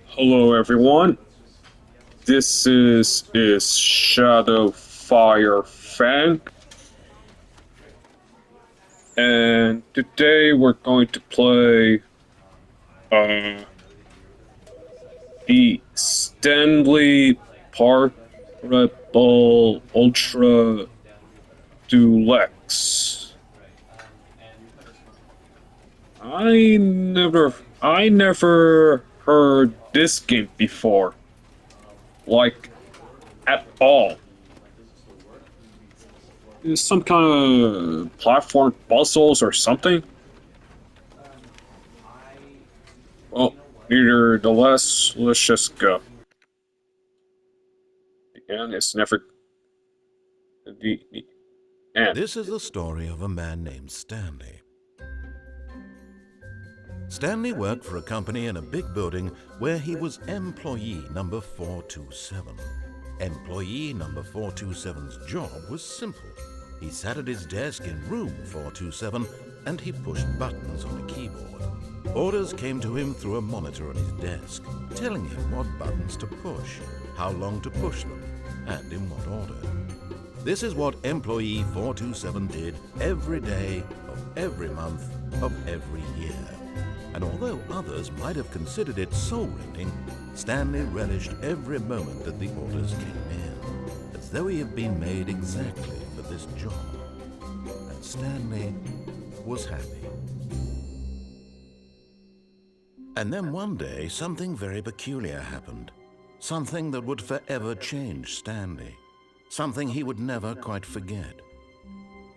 Hello, everyone. This is Shadow Fire Fang, and today we're going to play uh, the Stanley Parable Ultra Deluxe. I never heard this game before, like at all. Is some kind of platform puzzles or something? Well, neither the less, let's just go. The end is never the end. This is the story of a man named Stanley. Stanley worked for a company in a big building where he was employee number 427. Employee number 427's job was simple. He sat at his desk in room 427 and he pushed buttons on a keyboard. Orders came to him through a monitor on his desk, telling him what buttons to push, how long to push them, and in what order. This is what employee 427 did every day of every month of every year. And although others might have considered it soul-rending, Stanley relished every moment that the orders came in, as though he had been made exactly for this job. And Stanley was happy. And then one day, something very peculiar happened. Something that would forever change Stanley. Something he would never quite forget.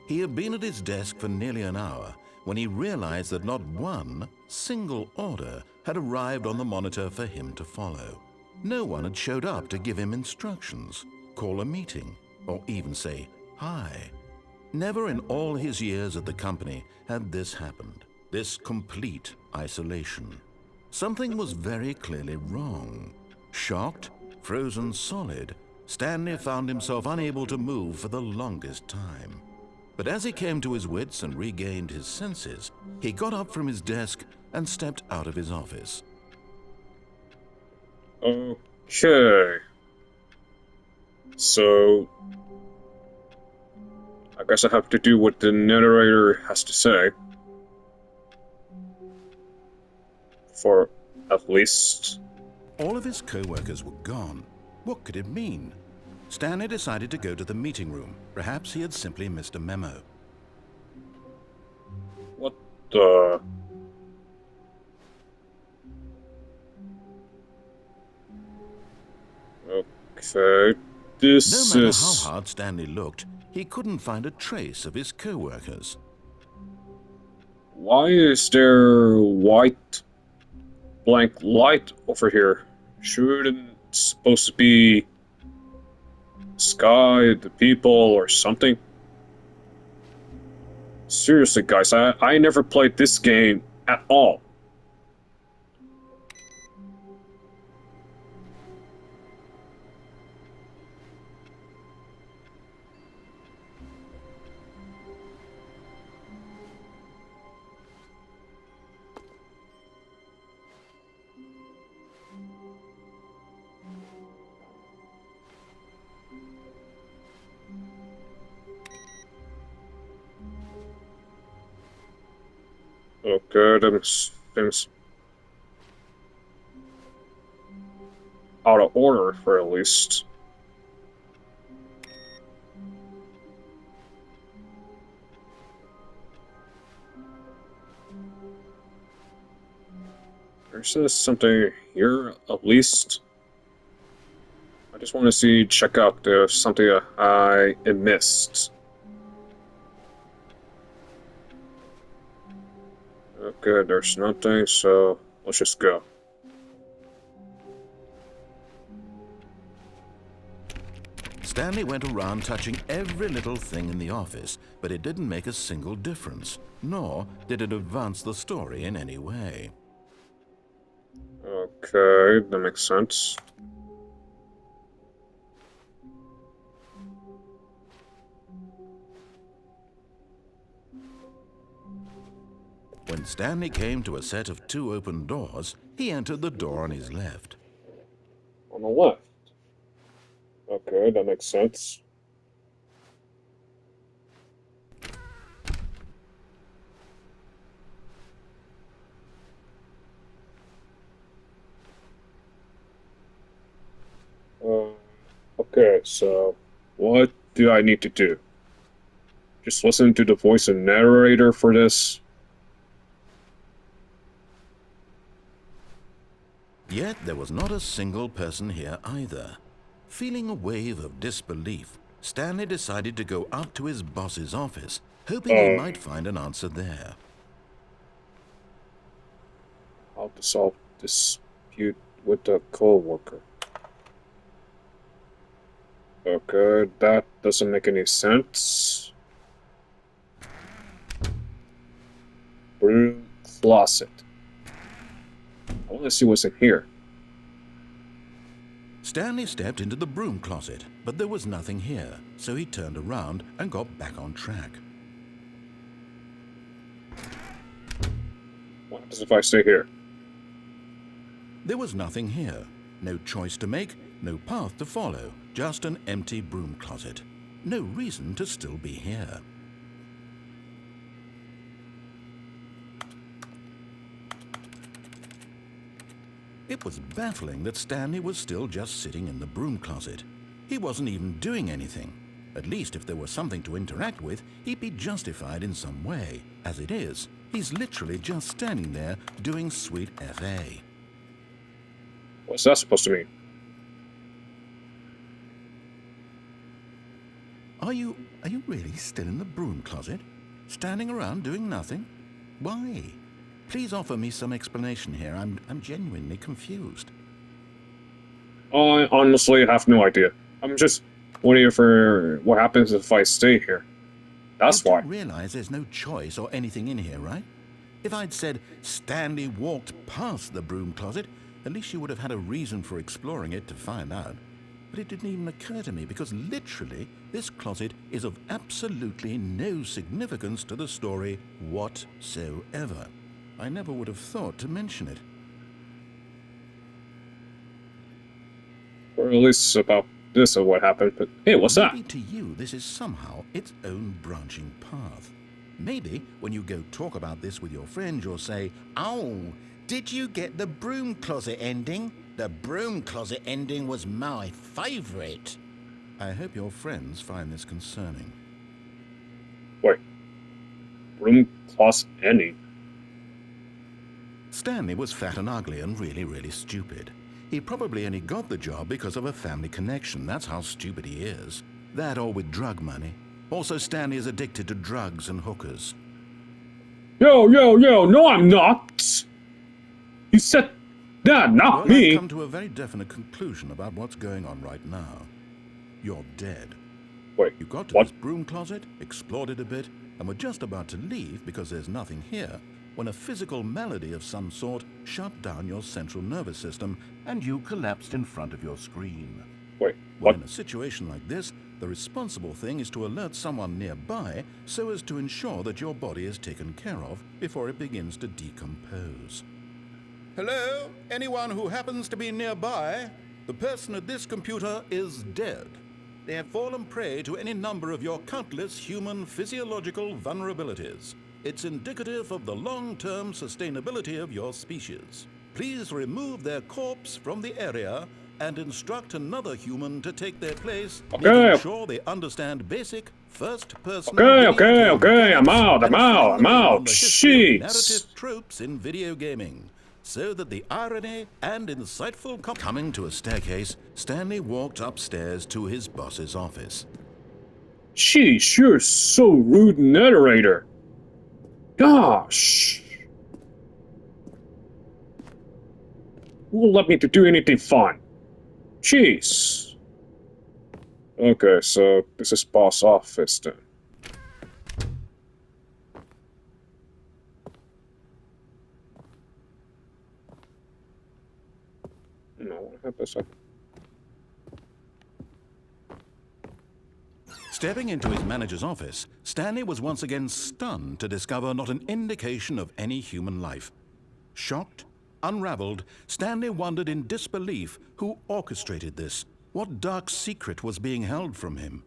He had been at his desk for nearly an hour when he realized that not one single order had arrived on the monitor for him to follow. No one had showed up to give him instructions, call a meeting, or even say hi. Never in all his years at the company had this happened, this complete isolation. Something was very clearly wrong. Shocked, frozen solid, Stanley found himself unable to move for the longest time. But as he came to his wits and regained his senses, he got up from his desk and stepped out of his office. Okay. So, I guess I have to do what the narrator has to say. For at least. All of his co-workers were gone. What could it mean? Stanley decided to go to the meeting room. Perhaps he had simply missed a memo. What the. Okay. No This matter how is. hard Stanley looked, he couldn't find a trace of his co-workers. Why is there white blank light over here? Shouldn't supposed to be sky, the people, or something? Seriously, guys, I never played this game at all. Okay, that seems out of order for at least. There's something here at least. I just want to check out if there's something I missed. Okay, there's nothing, so let's just go. Stanley went around touching every little thing in the office, but it didn't make a single difference, nor did it advance the story in any way. Okay, that makes sense. When Stanley came to a set of 2 open doors, he entered the door on his left. On the left. Okay, that makes sense. Okay, so what do I need to do? Just listen to the voice of narrator for this? Yet there was not a single person here either. Feeling a wave of disbelief, Stanley decided to go up to his boss's office, hoping he might find an answer there. How to solve dispute with a co-worker. Okay, that doesn't make any sense. Broom closet. I want to see what's in here. Stanley stepped into the broom closet, but there was nothing here, so he turned around and got back on track. What happens if I stay here? There was nothing here. No choice to make, no path to follow, just an empty broom closet. No reason to still be here. It was baffling that Stanley was still just sitting in the broom closet. He wasn't even doing anything. At least if there was something to interact with, he'd be justified in some way. As it is, he's literally just standing there doing sweet FA. What's that supposed to mean? Are you really still in the broom closet? Standing around doing nothing? Why? Please offer me some explanation here. I'm genuinely confused. I honestly have no idea. I'm just waiting for what happens if I stay here. That's why. You do realize there's no choice or anything in here, right? If I'd said Stanley walked past the broom closet, at least you would have had a reason for exploring it to find out. But it didn't even occur to me because literally this closet is of absolutely no significance to the story whatsoever. I never would have thought to mention it. Or at least about this or what happened, but hey, what's that? Maybe to you this is somehow its own branching path. Maybe when you go talk about this with your friend, you'll say, "Oh, did you get the broom closet ending? The broom closet ending was my favorite." I hope your friends find this concerning. Wait. Broom closet ending? Stanley was fat and ugly and really stupid. He probably only got the job because of a family connection. That's how stupid he is. That or with drug money. Also, Stanley is addicted to drugs and hookers. Yo, no I'm not! You said that, not Well, I've me! come to a very definite conclusion about what's going on right now. You're dead. Wait, You got to what? this broom closet, explored it a bit, and were just about to leave because there's nothing here, when a physical malady of some sort shut down your central nervous system and you collapsed in front of your screen. Wait, Well, what? in a situation like this, the responsible thing is to alert someone nearby so as to ensure that your body is taken care of before it begins to decompose. Hello? Anyone who happens to be nearby? The person at this computer is dead. They have fallen prey to any number of your countless human physiological vulnerabilities. It's indicative of the long-term sustainability of your species. Please remove their corpse from the area and instruct another human to take their place, making sure they understand basic first-person Okay, I'm out, on the history of narrative jeez! tropes in video gaming, so that the irony and insightful coming to a staircase, Stanley walked upstairs to his boss's office. Jeez, you're so rude, narrator! Gosh! Who will let me to do anything fun? Jeez! Okay, so this is boss office then. No, what happens? Stepping into his manager's office, Stanley was once again stunned to discover not an indication of any human life. Shocked, unraveled, Stanley wondered in disbelief who orchestrated this, what dark secret was being held from him.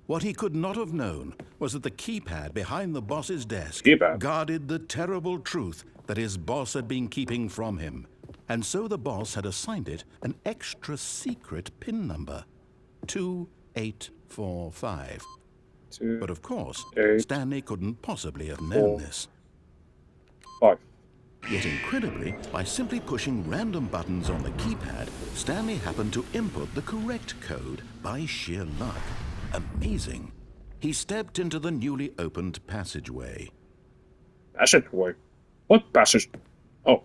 What he could not have known was that the keypad behind the boss's desk guarded the terrible truth that his boss had been keeping from him. And so the boss had assigned it an extra secret PIN number, 2845. But of course, Stanley couldn't possibly have known this. 5. Yet incredibly, by simply pushing random buttons on the keypad, Stanley happened to input the correct code by sheer luck. Amazing. He stepped into the newly opened passageway. Passageway? What passage? Oh.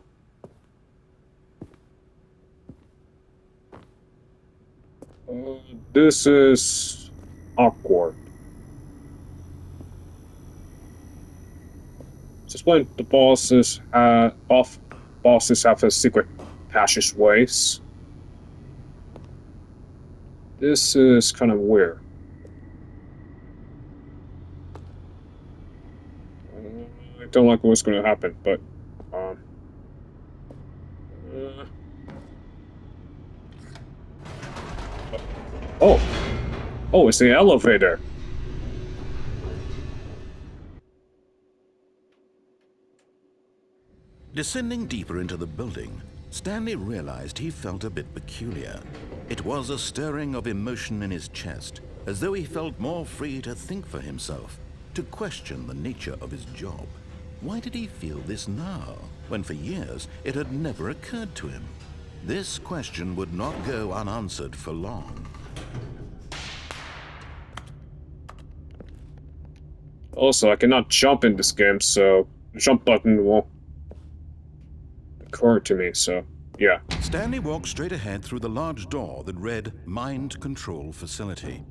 This is awkward. Just when the bosses have a secret passageways. This is kind of weird. I don't like what's going to happen, but oh, it's the elevator. Descending deeper into the building, Stanley realized he felt a bit peculiar. It was a stirring of emotion in his chest, as though he felt more free to think for himself, to question the nature of his job. Why did he feel this now, when for years it had never occurred to him? This question would not go unanswered for long. Also, I cannot jump in this game, so the jump button won't occur to me, so yeah. Stanley walked straight ahead through the large door that read Mind Control Facility.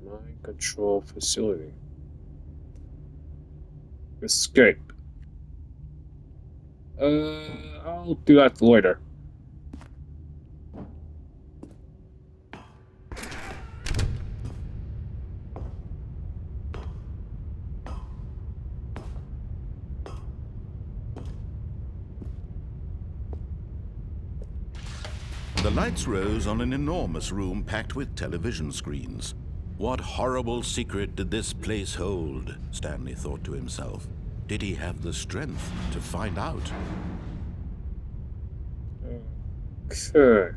Mind Control Facility. Escape. I'll do that later. The lights rose on an enormous room packed with television screens. What horrible secret did this place hold? Stanley thought to himself. Did he have the strength to find out? Okay.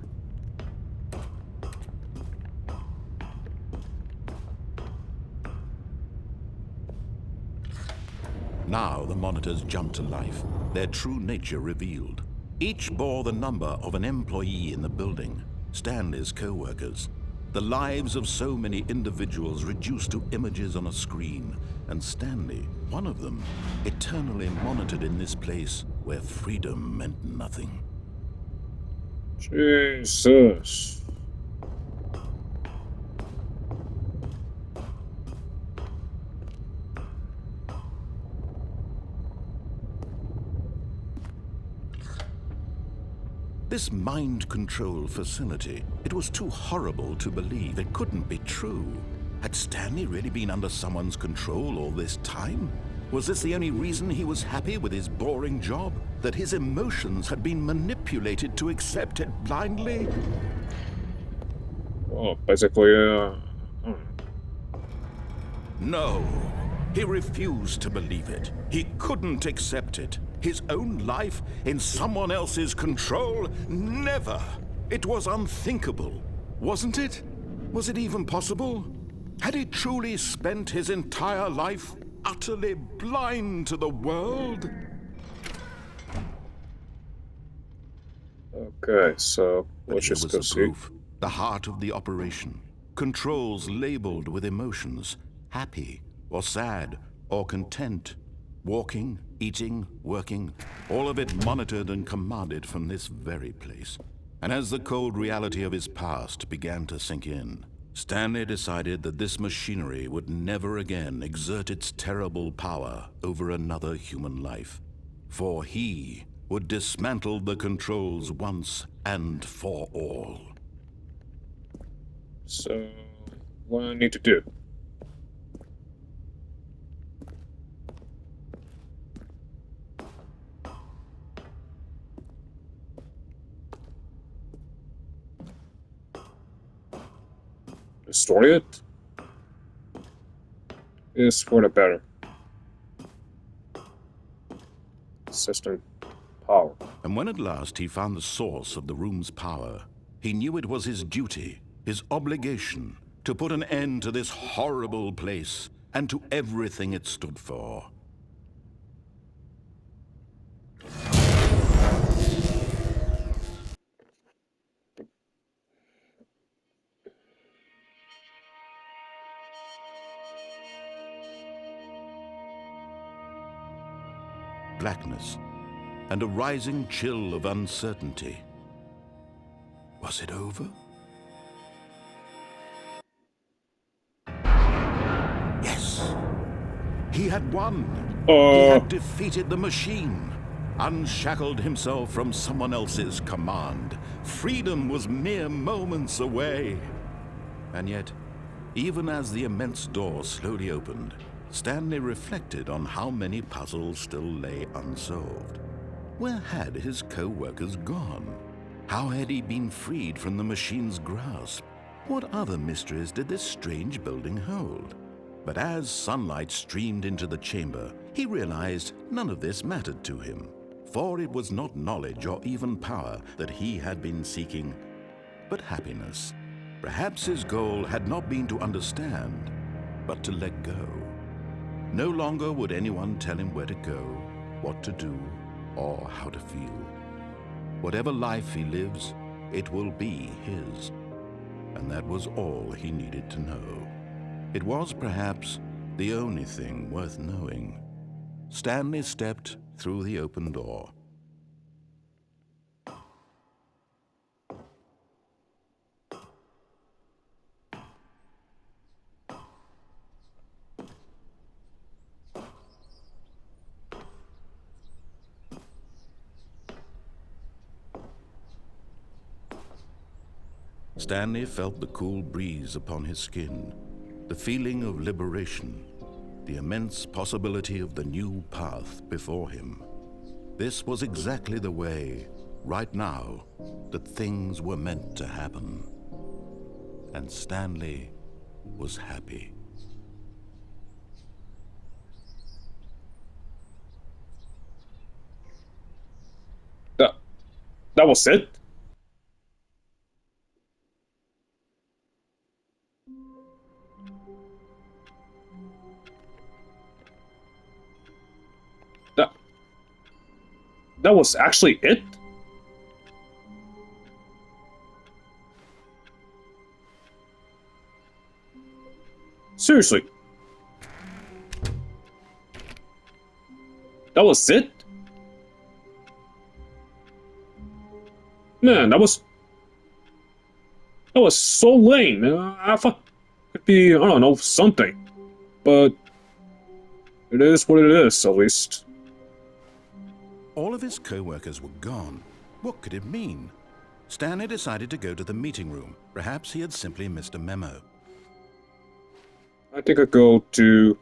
Now the monitors jumped to life, their true nature revealed. Each bore the number of an employee in the building, Stanley's co-workers. The lives of so many individuals reduced to images on a screen, and Stanley, one of them, eternally monitored in this place where freedom meant nothing. Jesus. This mind control facility, it was too horrible to believe. It couldn't be true. Had Stanley really been under someone's control all this time? Was this the only reason he was happy with his boring job? That his emotions had been manipulated to accept it blindly? Well, basically, No. He refused to believe it. He couldn't accept it. His own life in someone else's control? Never! It was unthinkable, wasn't it? Was it even possible? Had he truly spent his entire life utterly blind to the world? okay, so let's just go see. Proof. The heart of the operation. Controls labeled with emotions. Happy, or sad, or content. Walking, eating, working, all of it monitored and commanded from this very place. And as the cold reality of his past began to sink in, Stanley decided that this machinery would never again exert its terrible power over another human life. For he would dismantle the controls once and for all. So, what I need to do. Destroy it is for the better. System power. And when at last he found the source of the room's power, he knew it was his duty, his obligation, to put an end to this horrible place and to everything it stood for. Blackness and a rising chill of uncertainty. Was it over? Yes. He had won. He had defeated the machine, unshackled himself from someone else's command. Freedom was mere moments away. And yet, even as the immense door slowly opened, Stanley reflected on how many puzzles still lay unsolved. Where had his co-workers gone? How had he been freed from the machine's grasp? What other mysteries did this strange building hold? But as sunlight streamed into the chamber, he realized none of this mattered to him, for it was not knowledge or even power that he had been seeking, but happiness. Perhaps his goal had not been to understand, but to let go. No longer would anyone tell him where to go, what to do, or how to feel. Whatever life he lives, it will be his. And that was all he needed to know. It was perhaps the only thing worth knowing. Stanley stepped through the open door. Stanley felt the cool breeze upon his skin, the feeling of liberation, the immense possibility of the new path before him. This was exactly the way, right now, that things were meant to happen. And Stanley was happy. That was it? That was actually it? Seriously? That was it? Man, that was so lame. I thought it could be, I don't know, something. But it is what it is, at least. All of his co-workers were gone. What could it mean? Stanley decided to go to the meeting room. Perhaps he had simply missed a memo. I think I'll go to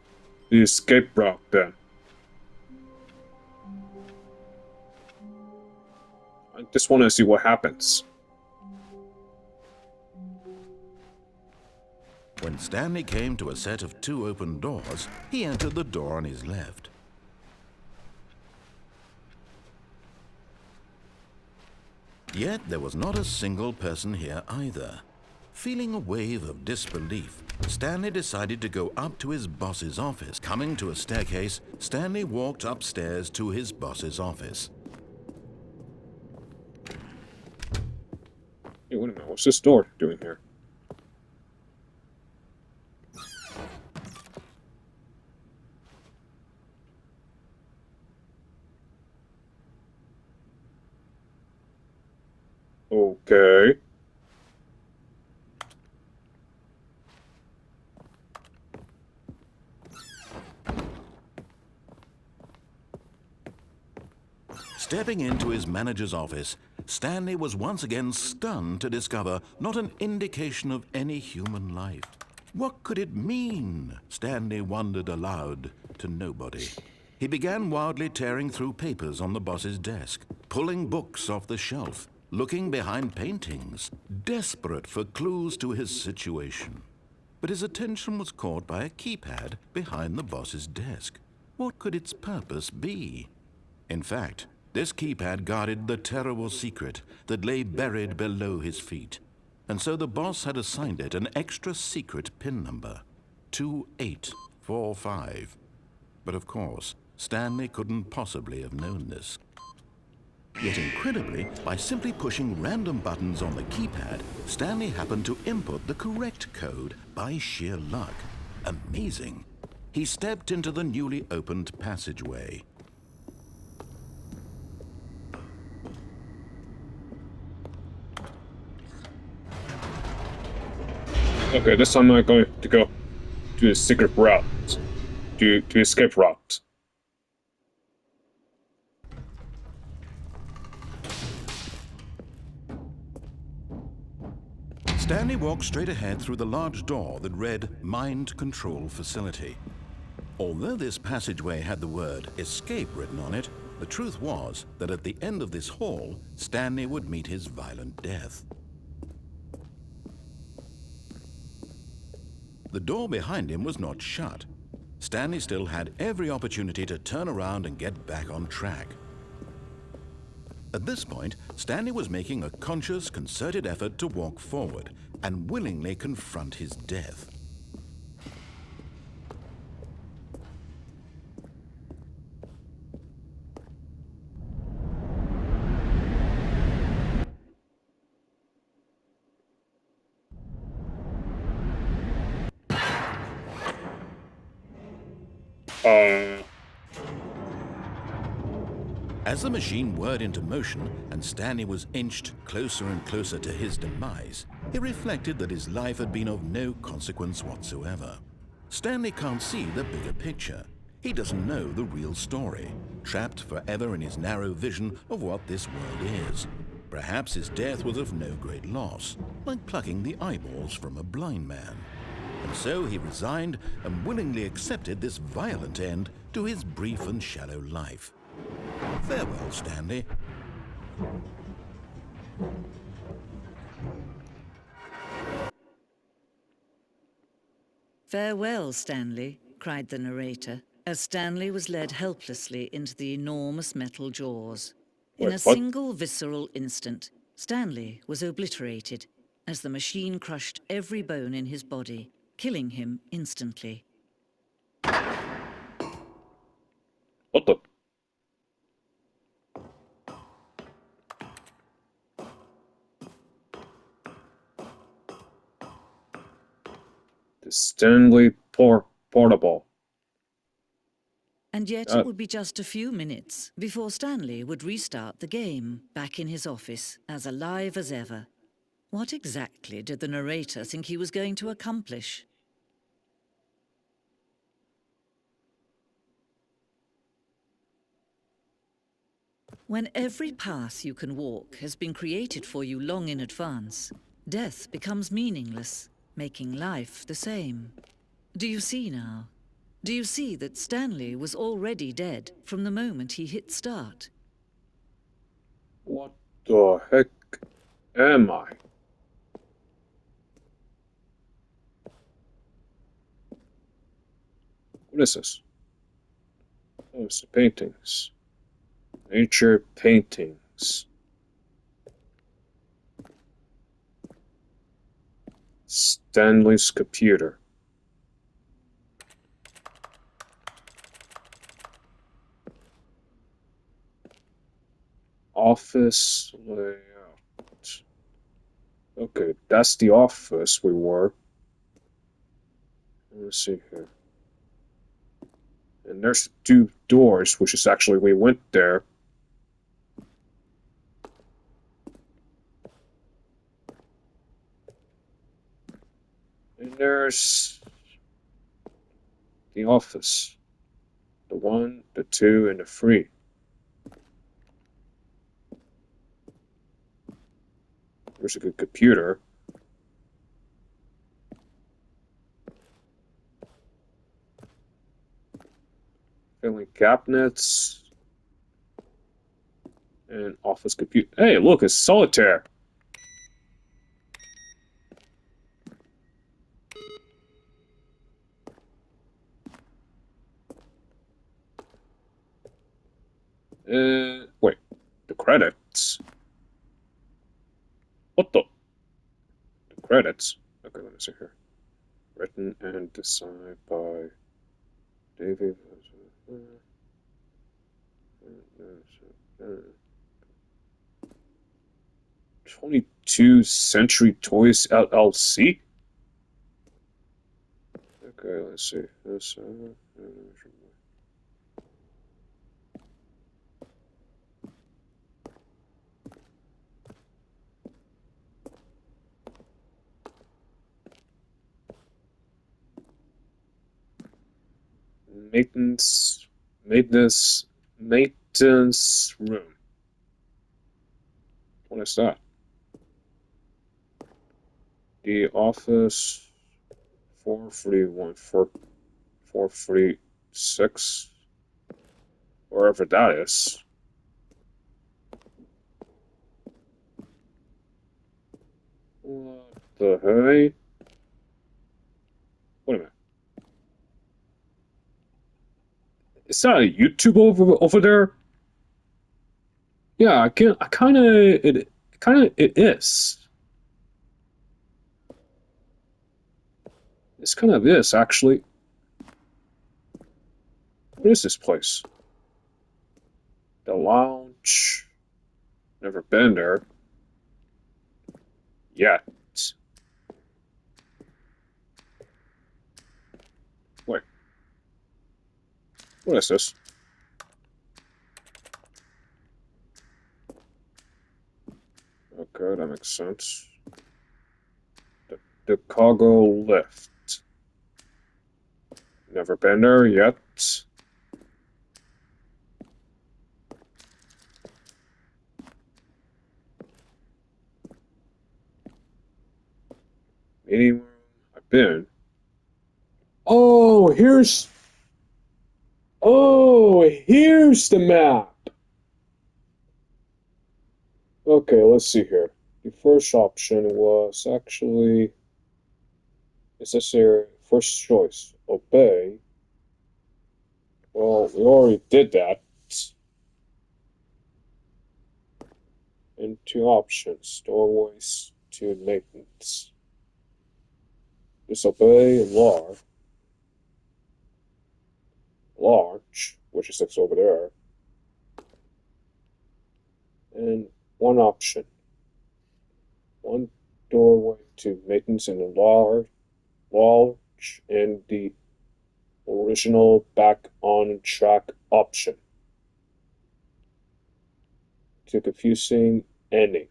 the escape route then. I just want to see what happens. When Stanley came to a set of 2 open doors, he entered the door on his left. Yet there was not a single person here either. Feeling a wave of disbelief, Stanley decided to go up to his boss's office. Coming to a staircase, Stanley walked upstairs to his boss's office. Hey, wait a minute, what's this door doing here? Okay. Stepping into his manager's office, Stanley was once again stunned to discover not an indication of any human life. What could it mean? Stanley wondered aloud to nobody. He began wildly tearing through papers on the boss's desk, pulling books off the shelf, looking behind paintings, desperate for clues to his situation. But his attention was caught by a keypad behind the boss's desk. What could its purpose be? In fact, this keypad guarded the terrible secret that lay buried below his feet. And so the boss had assigned it an extra secret PIN number, 2845. But of course, Stanley couldn't possibly have known this. Yet incredibly, by simply pushing random buttons on the keypad, Stanley happened to input the correct code by sheer luck. Amazing. He stepped into the newly opened passageway. Okay, this time I'm going to go to the secret route. To escape route. Stanley walked straight ahead through the large door that read Mind Control Facility. Although this passageway had the word escape written on it, the truth was that at the end of this hall, Stanley would meet his violent death. The door behind him was not shut. Stanley still had every opportunity to turn around and get back on track. At this point, Stanley was making a conscious, concerted effort to walk forward and willingly confront his death. As the machine whirred into motion and Stanley was inched closer and closer to his demise, he reflected that his life had been of no consequence whatsoever. Stanley can't see the bigger picture. He doesn't know the real story, trapped forever in his narrow vision of what this world is. Perhaps his death was of no great loss, like plucking the eyeballs from a blind man. And so he resigned and willingly accepted this violent end to his brief and shallow life. Farewell, Stanley. "Farewell, Stanley," cried the narrator, as Stanley was led helplessly into the enormous metal jaws. In Wait, a what? single visceral instant, Stanley was obliterated as the machine crushed every bone in his body, killing him instantly. What the? The Stanley Portable. And yet it would be just a few minutes before Stanley would restart the game, back in his office, as alive as ever. What exactly did the narrator think he was going to accomplish? When every path you can walk has been created for you long in advance, death becomes meaningless, making life the same. Do you see now? Do you see that Stanley was already dead from the moment he hit start? What the heck am I? What is this? Oh, it's the paintings. Nature paintings. Stanley's computer. Office layout. Okay, that's the office we were. Let's see here. And there's two doors, which is actually, we went there. And there's the office. The 1, the 2, and the 3. There's a good computer. Failing cabinets. And office computer. Hey, look, it's solitaire. Wait. The credits? What the? The credits? Okay, let me see here. Written and designed by David. 22nd Century Toys LLC? Okay, let's see. This, maintenance, maintenance room. What is that? The office 431, 436, wherever that is. What the hey? Wait a minute. Is that a YouTube over there? Yeah, it is. It's kind of is, actually. What is this place? The lounge. Never been there. Yet. Wait. What is this? Okay, that makes sense. The cargo lift. Never been there yet. Meeting room. I've been. Oh, here's the map. Okay, let's see here. The first option was actually, it says here, first choice, obey. Well, we already did that. And two options, doorways to maintenance. Disobey large, which is over there. And one option. One doorway to maintenance in the large and the original back on track option. Too confusing ending.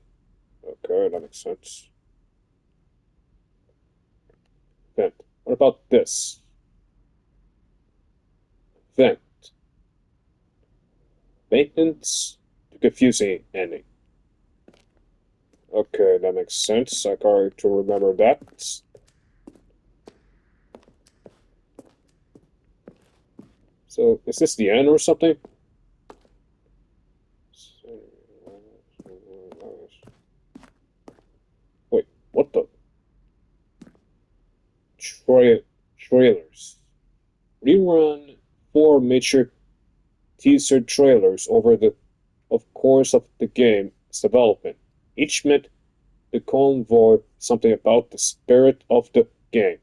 Okay, that makes sense. Vent. What about this? Vent. Maintenance. Too confusing ending. Okay, that makes sense. I got to remember that. So, is this the end or something? Wait, what the? Trailers. Rerun 4 major teaser trailers over the course of the game's development. Each meant to convey something about the spirit of the game.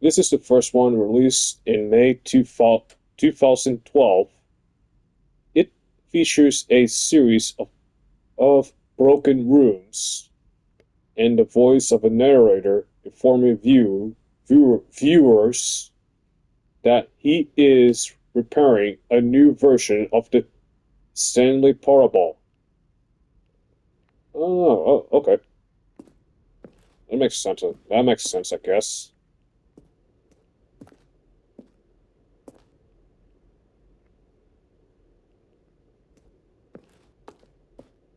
This is the first one released in May 2012. It features a series of broken rooms and the voice of a narrator informing viewers that he is preparing a new version of the Stanley Parable. Oh, okay. That makes sense. That makes sense, I guess.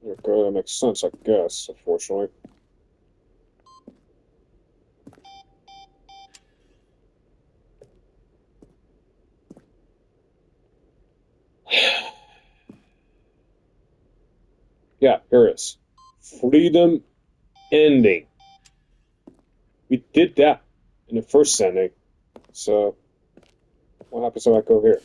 Okay, that makes sense, I guess, unfortunately. Yeah, here it is. Freedom ending. We did that in the first ending. So, what happens if I go here?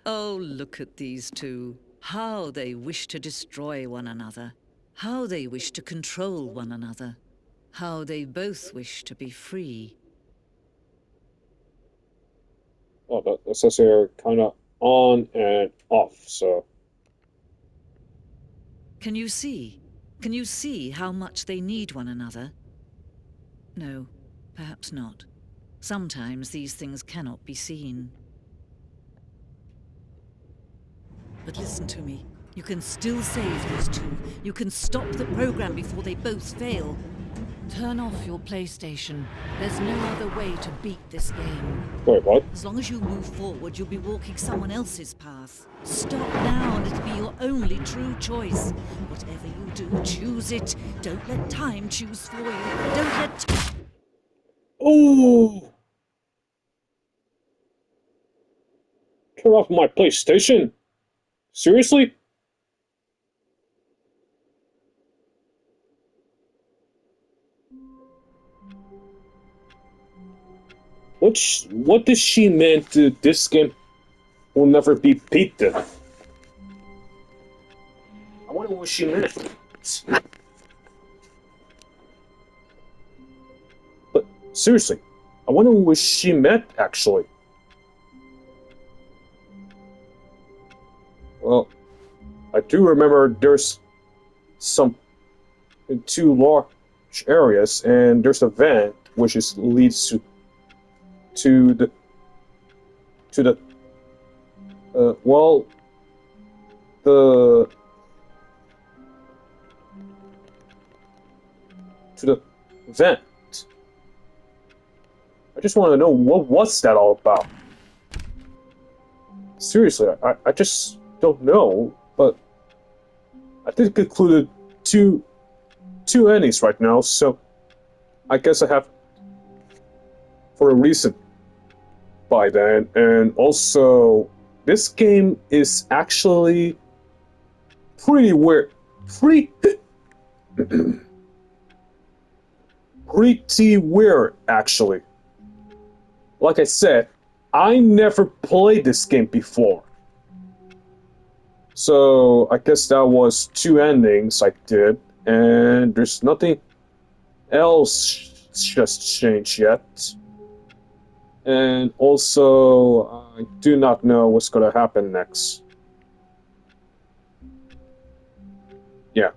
Oh, look at these two. How they wish to destroy one another. How they wish to control one another. How they both wish to be free. Oh, that says here kind of on and off, so. Can you see? Can you see how much they need one another? No, perhaps not. Sometimes these things cannot be seen. But listen to me. You can still save these two. You can stop the program before they both fail. Turn off your PlayStation. There's no other way to beat this game. Wait, what? As long as you move forward, you'll be walking someone else's path. Stop now and it'll be your only true choice. Whatever you do, choose it. Don't let time choose for you. Don't let... Oh! Turn off my PlayStation? Seriously? What does she mean to this game will never be beaten? I wonder what she meant. But seriously, I wonder what she meant actually. Well, I do remember there's some two large areas, and there's a vent which is leads to the to the well the to the vent. I just want to know what's that all about. Seriously, I just don't know, but I think it included two endings right now, so I guess I have for a reason by then. And also, this game is actually pretty weird, pretty pretty weird actually. Like I said, I never played this game before. So I guess that was two endings I did, and there's nothing else just changed yet. And also, I do not know what's gonna happen next. Yeah.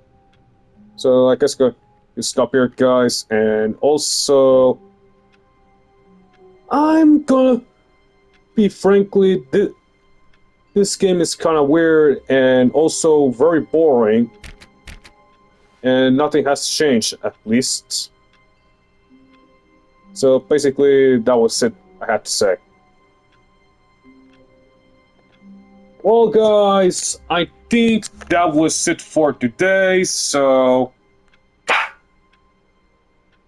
So I guess go stop here, guys, and also I'm gonna be frankly this game is kind of weird and also very boring, and nothing has changed at least. So basically, that was it I had to say. Well, guys, I think that was it for today, so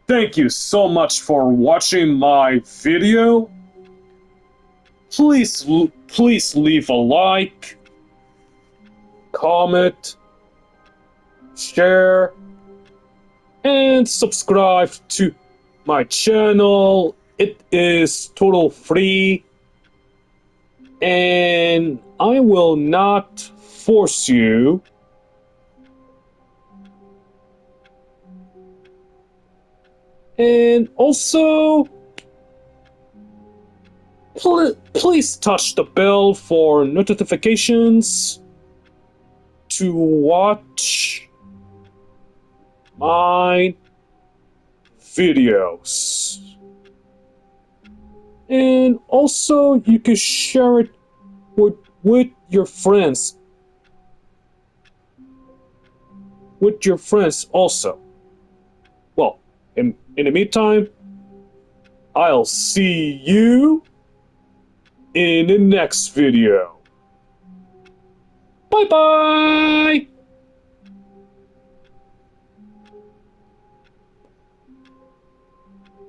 thank you so much for watching my video. Please leave a like, comment, share, and subscribe to my channel. It is total free, and I will not force you. And also, please touch the bell for notifications to watch my videos. And also, you can share it with your friends. With your friends also. Well, in the meantime, I'll see you in the next video. Bye bye!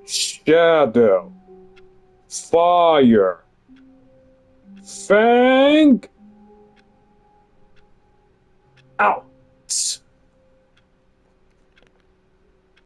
Shadow. Fire. Fang. Ow. Deluxe.